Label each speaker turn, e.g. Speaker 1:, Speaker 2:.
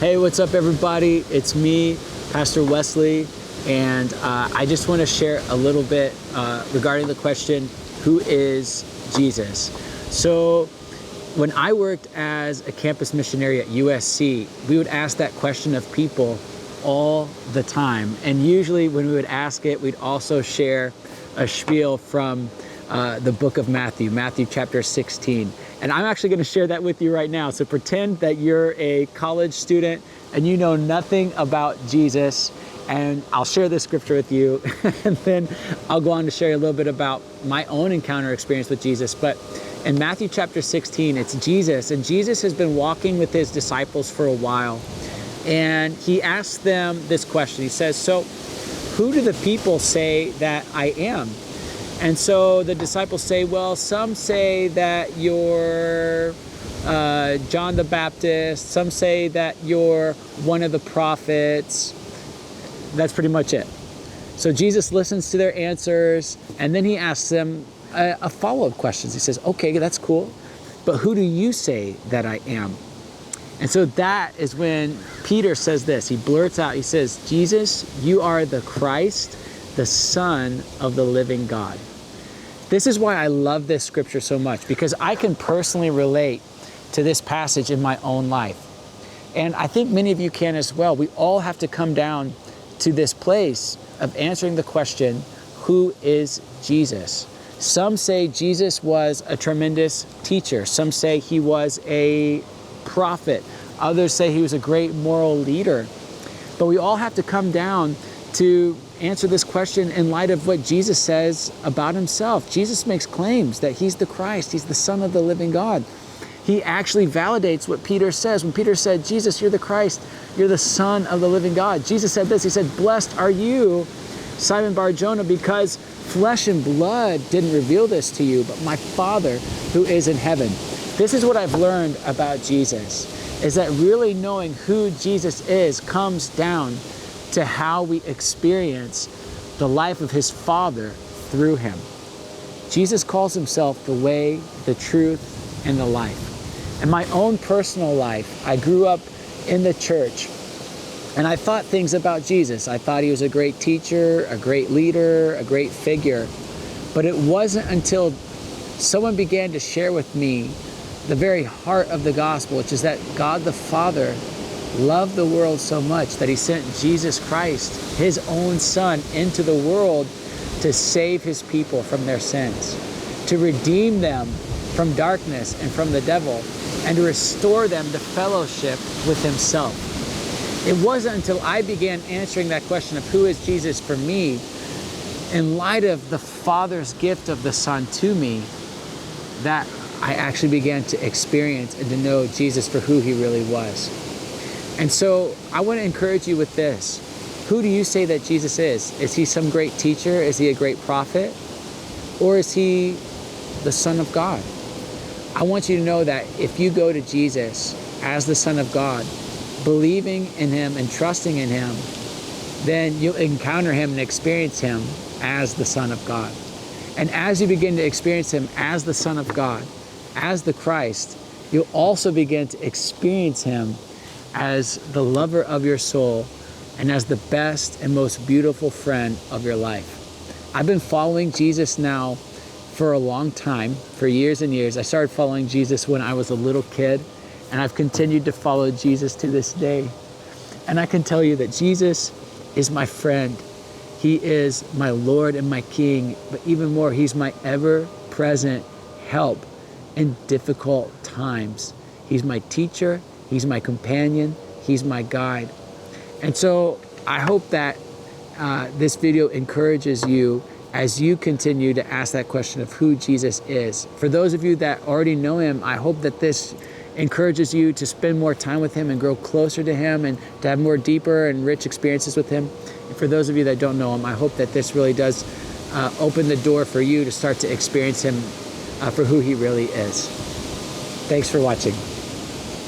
Speaker 1: Hey, what's up, everybody? It's me, Pastor Wesley, and I just want to share a little bit regarding the question, who is Jesus? So when I worked as a campus missionary at USC, we would ask that question of people all the time. And usually when we would ask it, we'd also share a spiel from the book of Matthew chapter 16. And I'm actually going to share that with you right now. So pretend that you're a college student and you know nothing about Jesus, and I'll share this scripture with you, and then I'll go on to share a little bit about my own encounter experience with Jesus. But in Matthew chapter 16, it's Jesus, and Jesus has been walking with his disciples for a while, and he asks them this question. He says, so who do the people say that I am? And so the disciples say, well, some say that you're John the Baptist. Some say that you're one of the prophets. That's pretty much it. So Jesus listens to their answers, and then he asks them a follow-up question. He says, okay, that's cool, but who do you say that I am? And so that is when Peter says this. He blurts out, he says, Jesus, you are the Christ, the Son of the living God. This is why I love this scripture so much, because I can personally relate to this passage in my own life. And I think many of you can as well. We all have to come down to this place of answering the question, who is Jesus? Some say Jesus was a tremendous teacher. Some say he was a prophet. Others say he was a great moral leader. But we all have to come down to answer this question in light of what Jesus says about himself. Jesus makes claims that he's the Christ, he's the Son of the living God. He actually validates what Peter says. When Peter said, Jesus, you're the Christ, you're the Son of the living God. Jesus said this, he said, blessed are you, Simon Bar-Jonah, because flesh and blood didn't reveal this to you, but my Father who is in heaven. This is what I've learned about Jesus, is that really knowing who Jesus is comes down to how we experience the life of his Father through him. Jesus calls himself the way, the truth, and the life. In my own personal life, I grew up in the church, and I thought things about Jesus. I thought he was a great teacher, a great leader, a great figure. But it wasn't until someone began to share with me the very heart of the gospel, which is that God the Father loved the world so much that he sent Jesus Christ, his own Son, into the world to save his people from their sins, to redeem them from darkness and from the devil, and to restore them to fellowship with himself. It wasn't until I began answering that question of who is Jesus for me, in light of the Father's gift of the Son to me, that I actually began to experience and to know Jesus for who he really was. And so I want to encourage you with this. Who do you say that Jesus is? Is he some great teacher? Is he a great prophet? Or is he the Son of God? I want you to know that if you go to Jesus as the Son of God, believing in him and trusting in him, then you'll encounter him and experience him as the Son of God. And as you begin to experience him as the Son of God, as the Christ, you'll also begin to experience him as the lover of your soul and as the best and most beautiful friend of your life. I've been following Jesus now for a long time, for years and years. I started following Jesus when I was a little kid, and I've continued to follow Jesus to this day. And I can tell you that Jesus is my friend. He is my Lord and my King, but even more, he's my ever-present help in difficult times. He's my teacher, he's my companion, he's my guide. And so I hope that this video encourages you as you continue to ask that question of who Jesus is. For those of you that already know him, I hope that this encourages you to spend more time with him and grow closer to him and to have more deeper and rich experiences with him. And for those of you that don't know him, I hope that this really does open the door for you to start to experience him for who he really is. Thanks for watching.